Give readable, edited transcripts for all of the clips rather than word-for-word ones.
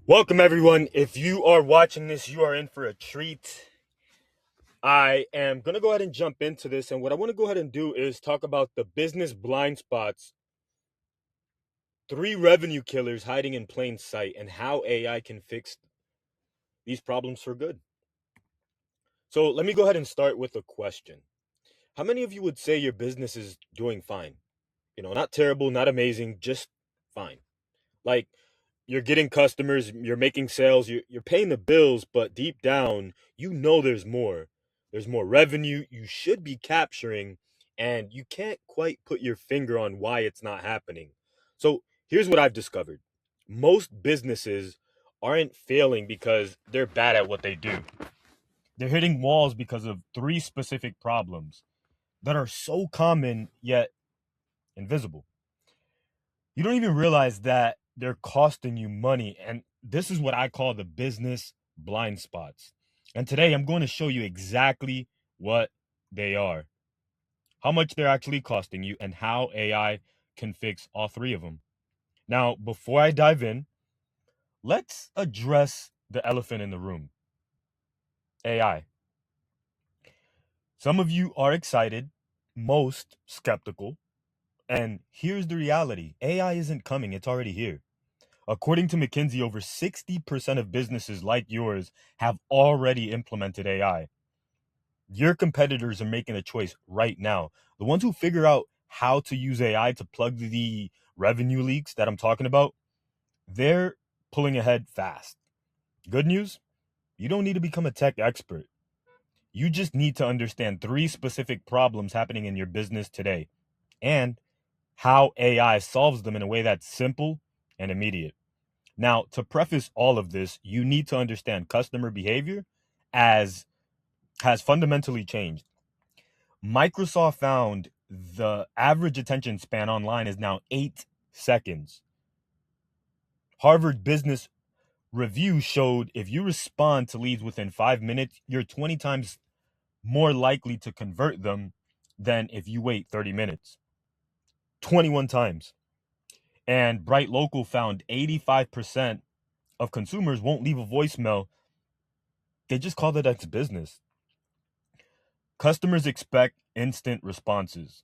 Welcome, everyone. If you are watching this, you are in for a treat. I am going to go ahead and jump into this. And what I want to go ahead and do is talk about the business blind spots, 3 revenue killers hiding in plain sight, and how AI can fix these problems for good. So, let me go ahead and start with a question. How many of you would say your business is doing fine? Not terrible, not amazing, just fine. Like, you're getting customers, you're making sales, you're paying the bills, but deep down, there's more. There's more revenue you should be capturing, and you can't quite put your finger on why it's not happening. So here's what I've discovered: most businesses aren't failing because they're bad at what they do. They're hitting walls because of 3 specific problems that are so common yet invisible. You don't even realize that they're costing you money. And this is what I call the business blind spots. And today I'm going to show you exactly what they are, how much they're actually costing you, and how AI can fix all 3 of them. Now, before I dive in, let's address the elephant in the room: AI. Some of you are excited, most skeptical. And here's the reality: AI isn't coming, it's already here. According to McKinsey, over 60% of businesses like yours have already implemented AI. Your competitors are making a choice right now. The ones who figure out how to use AI to plug the revenue leaks that I'm talking about, they're pulling ahead fast. Good news: you don't need to become a tech expert. You just need to understand 3 specific problems happening in your business today and how AI solves them in a way that's simple and immediate. Now, to preface all of this, you need to understand customer behavior as has fundamentally changed. Microsoft found the average attention span online is now 8 seconds. Harvard Business Review showed if you respond to leads within 5 minutes, you're 20 times more likely to convert them than if you wait 30 minutes. 21 times. And Bright Local found 85% of consumers won't leave a voicemail. They just call the next business. Customers expect instant responses.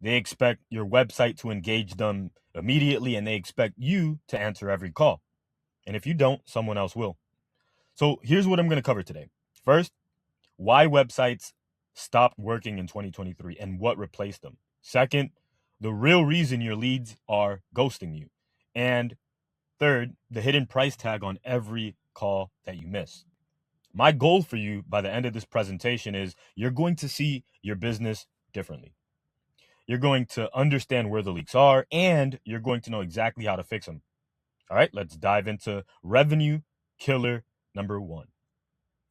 They expect your website to engage them immediately, and they expect you to answer every call. And if you don't, someone else will. So here's what I'm going to cover today. First, why websites stopped working in 2023 and what replaced them. Second, the real reason your leads are ghosting you. And third, the hidden price tag on every call that you miss. My goal for you by the end of this presentation is you're going to see your business differently. You're going to understand where the leaks are, and you're going to know exactly how to fix them. All right, let's dive into revenue killer number 1.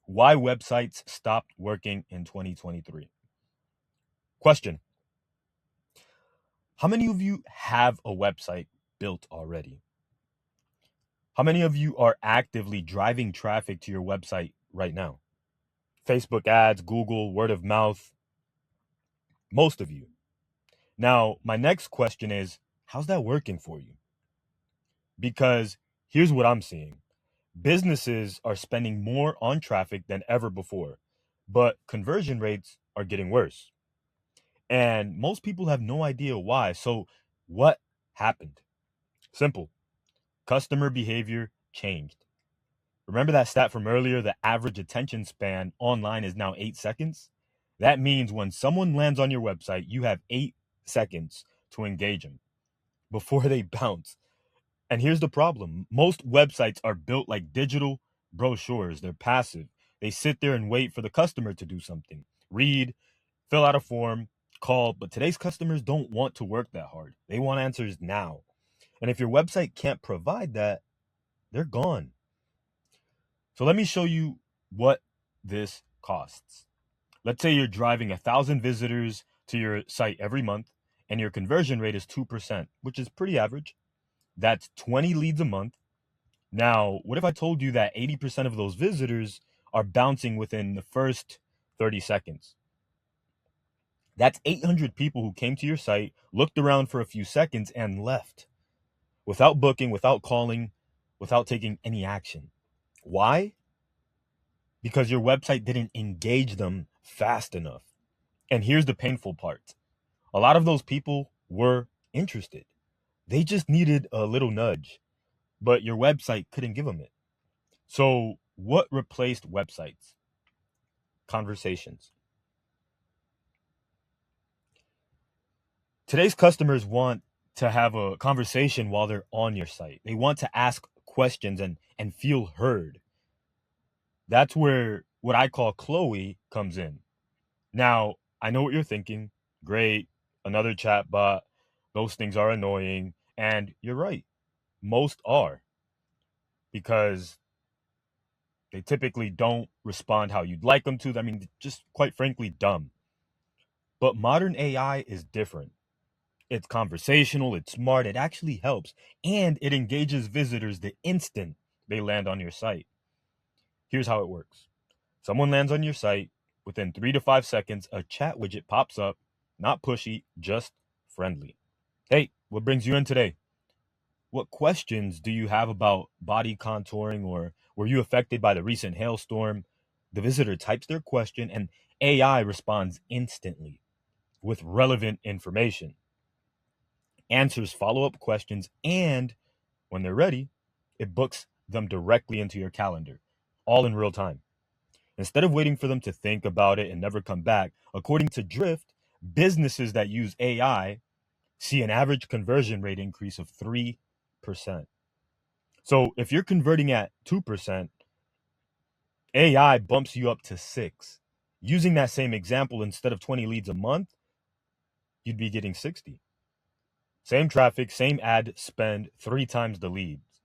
Why websites stopped working in 2023. Question: how many of you have a website built already? How many of you are actively driving traffic to your website right now? Facebook ads, Google, word of mouth. Most of you. Now, my next question is, how's that working for you? Because here's what I'm seeing. Businesses are spending more on traffic than ever before, but conversion rates are getting worse. And most people have no idea why. So, what happened? Simple. Customer behavior changed. Remember that stat from earlier? The average attention span online is now 8 seconds. That means when someone lands on your website, you have 8 seconds to engage them before they bounce. And here's the problem: most websites are built like digital brochures. They're passive. They sit there and wait for the customer to do something: read, fill out a form, call. But today's customers don't want to work that hard. They want answers now. And if your website can't provide that, they're gone. So let me show you what this costs. Let's say you're driving 1,000 visitors to your site every month, and your conversion rate is 2%, which is pretty average. That's 20 leads a month. Now, what if I told you that 80% of those visitors are bouncing within the first 30 seconds? That's 800 people who came to your site, looked around for a few seconds, and left without booking, without calling. without taking any action. Why? Because your website didn't engage them fast enough. And here's the painful part. A lot of those people were interested. They just needed a little nudge, but your website couldn't give them it. So, what replaced websites? Conversations. Today's customers want to have a conversation while they're on your site. They want to ask questions and feel heard. That's where what I call Chloe comes in. Now, I know what you're thinking. Great, another chatbot. Those things are annoying. And you're right. Most are, because they typically don't respond how you'd like them to. I mean, just quite frankly, dumb. But modern AI is different. It's conversational, it's smart, it actually helps, and it engages visitors the instant they land on your site. Here's how it works. Someone lands on your site, within 3 to 5 seconds, a chat widget pops up, not pushy, just friendly. Hey, what brings you in today? What questions do you have about body contouring, or were you affected by the recent hailstorm? The visitor types their question and AI responds instantly with relevant information, answers follow-up questions, and when they're ready, it books them directly into your calendar, all in real time. Instead of waiting for them to think about it and never come back, according to Drift, businesses that use AI see an average conversion rate increase of 3%. So if you're converting at 2%, AI bumps you up to 6. Using that same example, instead of 20 leads a month, you'd be getting 60. Same traffic, same ad spend, 3 times the leads.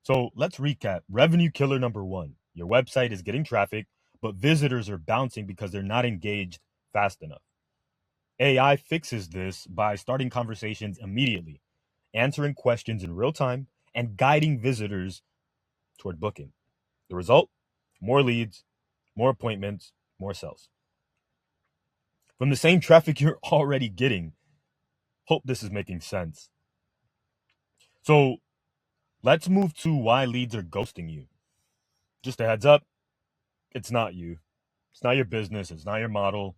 So let's recap. Revenue killer number 1. Your website is getting traffic, but visitors are bouncing because they're not engaged fast enough. AI fixes this by starting conversations immediately, answering questions in real time, and guiding visitors toward booking. The result? More leads, more appointments, more sales. From the same traffic you're already getting. Hope this is making sense. So let's move to why leads are ghosting you. Just a heads up, it's not you. It's not your business. It's not your model.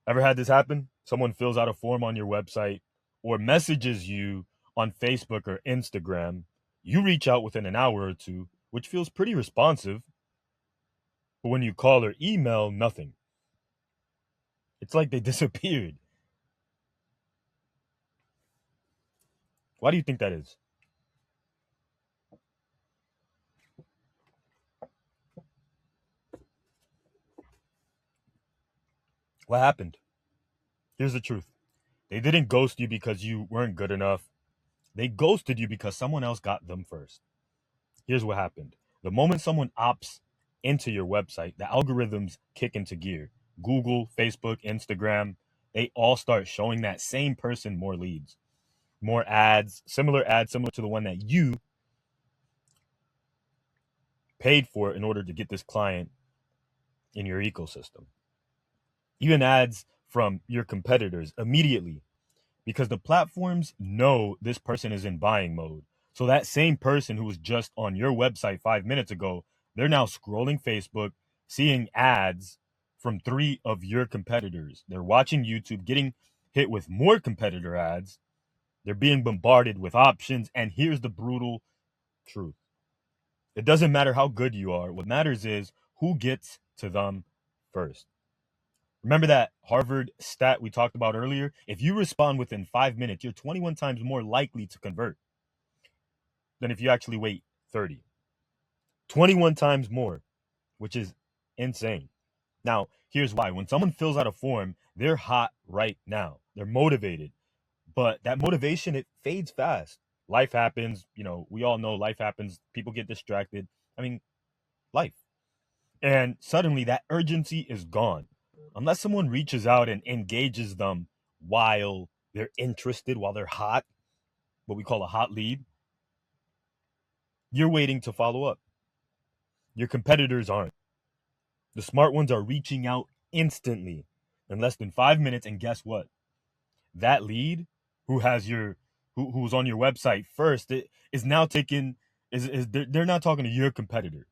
Ever had this happen? Someone fills out a form on your website or messages you on Facebook or Instagram. You reach out within an hour or two, which feels pretty responsive. But when you call or email, nothing. It's like they disappeared. Why do you think that is? What happened? Here's the truth. They didn't ghost you because you weren't good enough. They ghosted you because someone else got them first. Here's what happened. The moment someone opts into your website, the algorithms kick into gear. Google, Facebook, Instagram, they all start showing that same person more leads, more ads, similar to the one that you paid for in order to get this client in your ecosystem. Even ads from your competitors immediately, because the platforms know this person is in buying mode. So that same person who was just on your website 5 minutes ago, they're now scrolling Facebook, seeing ads from 3 of your competitors. They're watching YouTube, getting hit with more competitor ads. They're being bombarded with options. And here's the brutal truth. It doesn't matter how good you are. What matters is who gets to them first. Remember that Harvard stat we talked about earlier? If you respond within 5 minutes, you're 21 times more likely to convert than if you actually wait 30. 21 times more, which is insane. Now, here's why. When someone fills out a form, they're hot right now. They're motivated. But that motivation, it fades fast. Life happens. We all know life happens. People get distracted. I mean, life. And suddenly that urgency is gone. Unless someone reaches out and engages them while they're interested, while they're hot, what we call a hot lead, you're waiting to follow up. Your competitors aren't. The smart ones are reaching out instantly in less than 5 minutes. And guess what? That lead who who's on your website first is now taking is they're not talking to your competitor.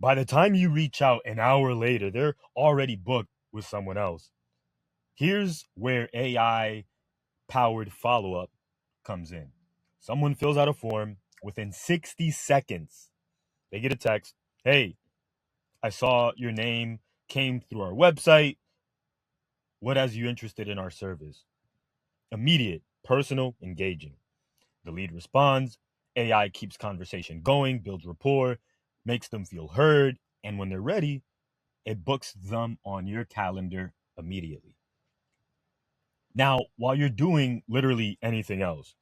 By the time you reach out an hour later, they're already booked with someone else. Here's where AI powered follow up comes in. Someone fills out a form within 60 seconds. They get a text, "Hey, I saw your name came through our website. What has you interested in our service?" Immediate, personal, engaging. The lead responds. AI keeps conversation going, builds rapport, makes them feel heard, and when they're ready, it books them on your calendar immediately. Now, while you're doing literally anything else,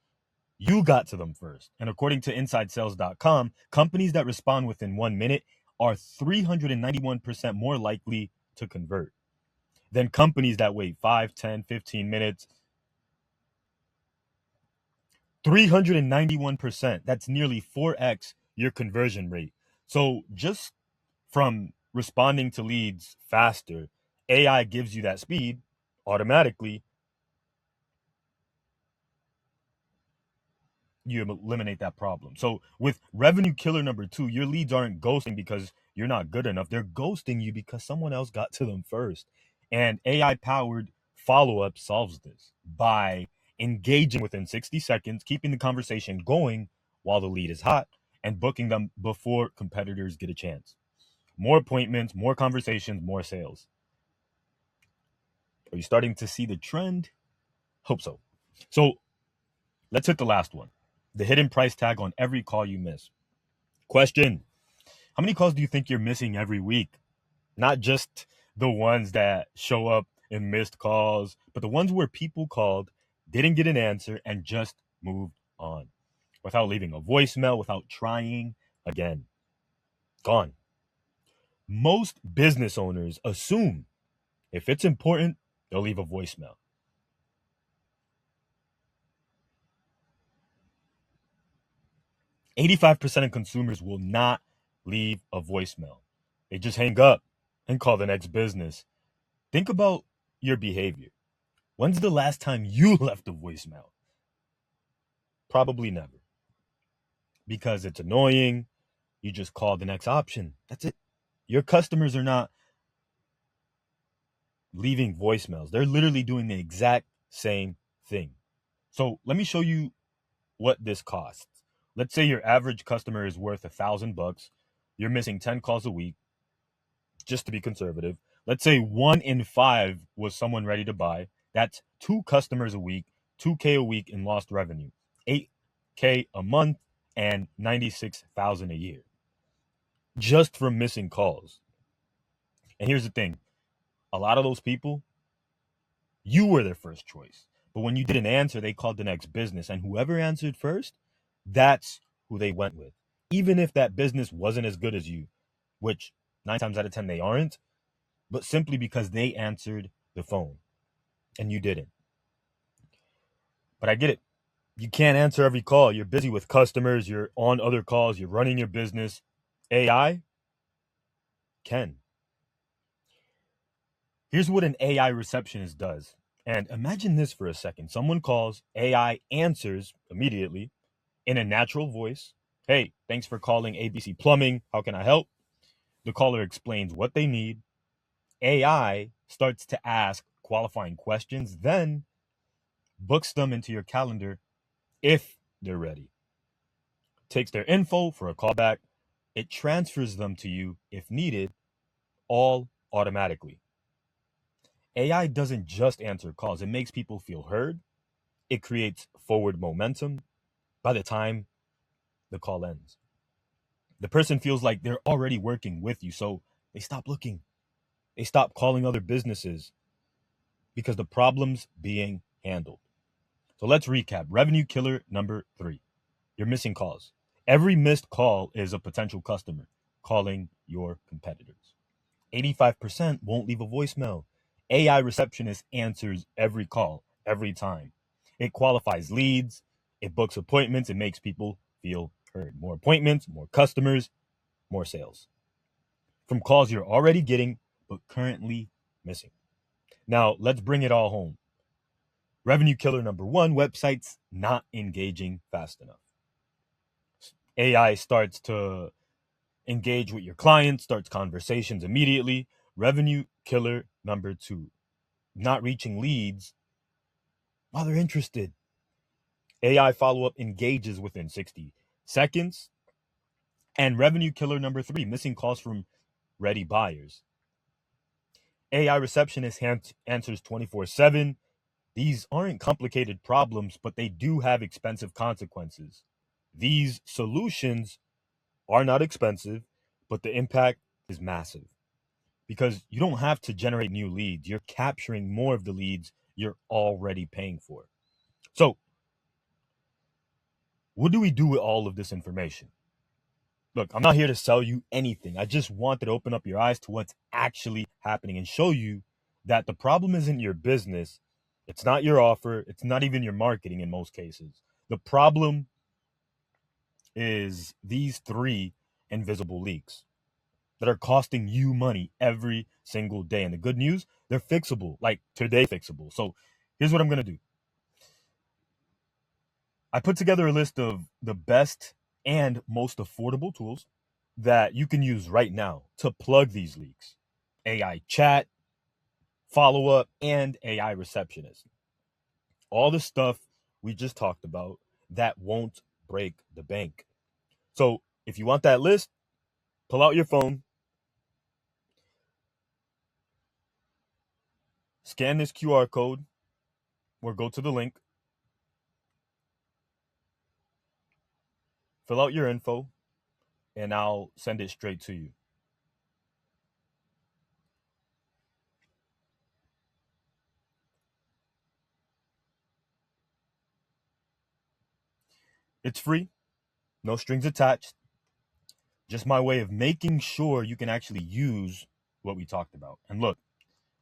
you got to them first. And according to InsideSales.com, companies that respond within 1 minute are 391% more likely to convert than companies that wait 5, 10, 15 minutes. 391%. That's nearly 4x your conversion rate. So just from responding to leads faster, AI gives you that speed automatically. You eliminate that problem. So with revenue killer number 2, your leads aren't ghosting because you're not good enough. They're ghosting you because someone else got to them first. And AI powered follow up solves this by engaging within 60 seconds, keeping the conversation going while the lead is hot, and booking them before competitors get a chance. More appointments, more conversations, more sales. Are you starting to see the trend? Hope so. So let's hit the last one. The hidden price tag on every call you miss. Question: how many calls do you think you're missing every week? Not just the ones that show up in missed calls, but the ones where people called, didn't get an answer, and just moved on without leaving a voicemail, without trying again. Gone. Most business owners assume if it's important, they'll leave a voicemail. 85% of consumers will not leave a voicemail. They just hang up and call the next business. Think about your behavior. When's the last time you left a voicemail? Probably never. Because it's annoying. You just call the next option. That's it. Your customers are not leaving voicemails. They're literally doing the exact same thing. So let me show you what this costs. Let's say your average customer is worth $1,000. You're missing 10 calls a week, just to be conservative. Let's say 1 in 5 was someone ready to buy. That's 2 customers a week, 2K a week in lost revenue, 8K a month, and 96,000 a year just from missing calls. And here's the thing: a lot of those people, you were their first choice. But when you didn't answer, they called the next business. And whoever answered first, that's who they went with. Even if that business wasn't as good as you, which 9 times out of 10 they aren't, but simply because they answered the phone and you didn't. But I get it. You can't answer every call. You're busy with customers. You're on other calls. You're running your business. AI can. Here's what an AI receptionist does. And imagine this for a second. Someone calls, AI answers immediately in a natural voice. "Hey, thanks for calling ABC Plumbing. How can I help?" The caller explains what they need. AI starts to ask qualifying questions, then books them into your calendar if they're ready. Takes their info for a callback. It transfers them to you if needed, all automatically. AI doesn't just answer calls, it makes people feel heard. It creates forward momentum by the time the call ends. The person feels like they're already working with you, so they stop looking. They stop calling other businesses because the problem's being handled. So let's recap. Revenue killer number 3. You're missing calls. Every missed call is a potential customer calling your competitors. 85% won't leave a voicemail. AI receptionist answers every call, every time. It qualifies leads, it books appointments, it makes people feel heard. More appointments, more customers, more sales. From calls you're already getting, but currently missing. Now, let's bring it all home. Revenue killer number one, websites not engaging fast enough. AI starts to engage with your client, starts conversations immediately. Revenue killer number two, not reaching leads while they're interested. AI follow up engages within 60 seconds. And revenue killer number three, missing calls from ready buyers. AI receptionist answers 24/7. These aren't complicated problems, but they do have expensive consequences. These solutions are not expensive, but the impact is massive because you don't have to generate new leads. You're capturing more of the leads you're already paying for. So, what do we do with all of this information? Look, I'm not here to sell you anything. I just wanted to open up your eyes to what's actually happening and show you that the problem isn't your business. It's not your offer. It's not even your marketing in most cases. The problem is these three invisible leaks that are costing you money every single day. And the good news, they're fixable, like today fixable. So here's what I'm going to do. I put together a list of the best and most affordable tools that you can use right now to plug these leaks. AI chat, follow up, and AI receptionist. All the stuff we just talked about that won't break the bank. So if you want that list, pull out your phone, scan this QR code, or go to the link, fill out your info, and I'll send it straight to you. It's free, no strings attached, just my way of making sure you can actually use what we talked about. And look,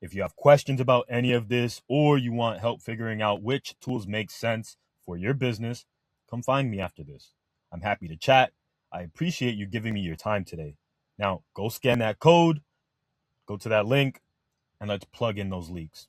if you have questions about any of this or you want help figuring out which tools make sense for your business, come find me after this. I'm happy to chat. I appreciate you giving me your time today. Now, go scan that code, go to that link, and let's plug in those leaks.